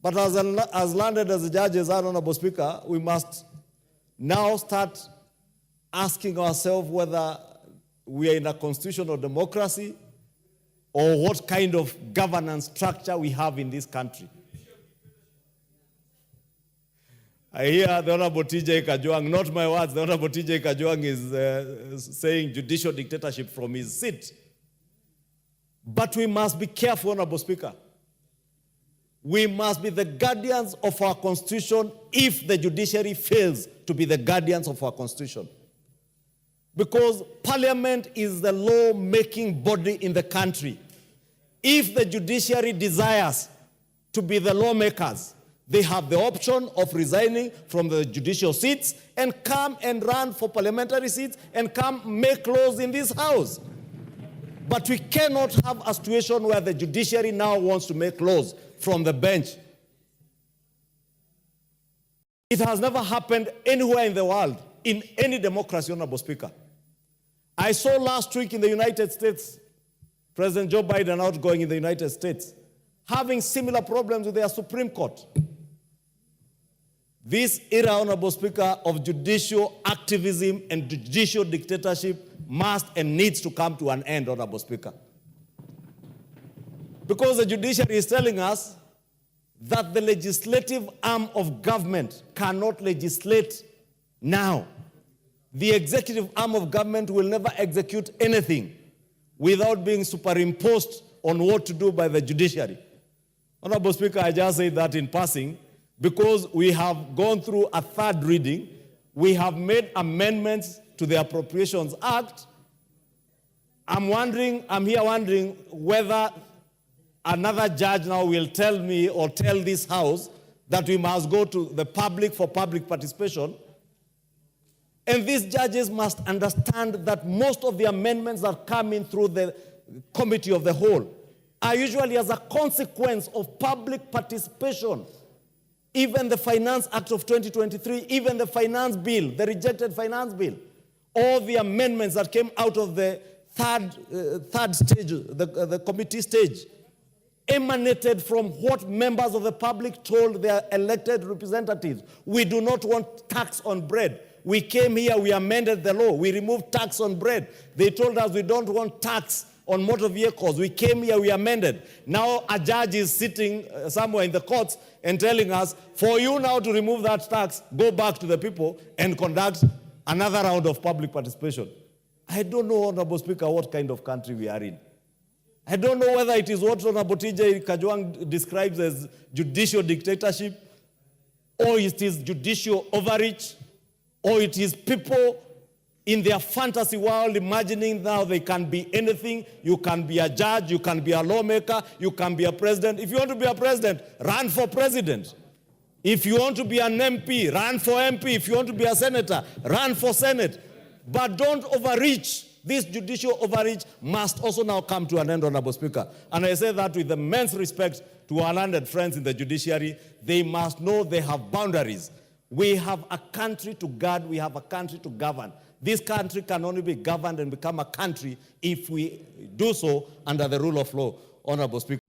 But as landed as the judges are, Honorable Speaker, we must now start asking ourselves whether we are in a constitutional democracy or what kind of governance structure we have in this country. I hear the Honorable TJ Kajwang, not my words, the Honorable TJ Kajwang is saying judicial dictatorship from his seat. But we must be careful, Honorable Speaker. We must be the guardians of our Constitution if the judiciary fails to be the guardians of our Constitution. Because Parliament is the law-making body in the country. If the judiciary desires to be the lawmakers, they have the option of resigning from the judicial seats and come and run for parliamentary seats and come make laws in this house. But we cannot have a situation where the judiciary now wants to make laws from the bench. It has never happened anywhere in the world, in any democracy, Honorable Speaker. I saw last week in the United States, President Joe Biden outgoing in the United States, having similar problems with their Supreme Court. This era, Honorable Speaker, of judicial activism and judicial dictatorship must and needs to come to an end, Honorable Speaker. Because the judiciary is telling us that the legislative arm of government cannot legislate now. The executive arm of government will never execute anything without being superimposed on what to do by the judiciary. Honorable Speaker, I just say that in passing because we have gone through a third reading. We have made amendments to the Appropriations Act. I'm here wondering whether another judge now will tell me or tell this House that we must go to the public for public participation. And these judges must understand that most of the amendments that come in through the Committee of the Whole are usually as a consequence of public participation. Even the Finance Act of 2023, even the Finance Bill, the rejected Finance Bill, all the amendments that came out of the third stage, the committee stage, emanated from what members of the public told their elected representatives. We do not want tax on bread. We came here, we amended the law, we removed tax on bread. They told us we don't want tax on motor vehicles. We came here, we amended. Now a judge is sitting somewhere in the courts and telling us, for you now to remove that tax, go back to the people and conduct another round of public participation. I don't know, Honorable Speaker, what kind of country we are in. I don't know whether it is what Honorable TJ Kajwang describes as judicial dictatorship, or it is judicial overreach, or it is people in their fantasy world imagining now they can be anything. You can be a judge, you can be a lawmaker, you can be a president. If you want to be a president, run for president. If you want to be an MP, run for MP. If you want to be a senator, run for Senate. But don't overreach. This judicial overreach must also now come to an end, Honorable Speaker. And I say that with immense respect to our landed friends in the judiciary. They must know they have boundaries. We have a country to guard, we have a country to govern. This country can only be governed and become a country if we do so under the rule of law, Honorable Speaker.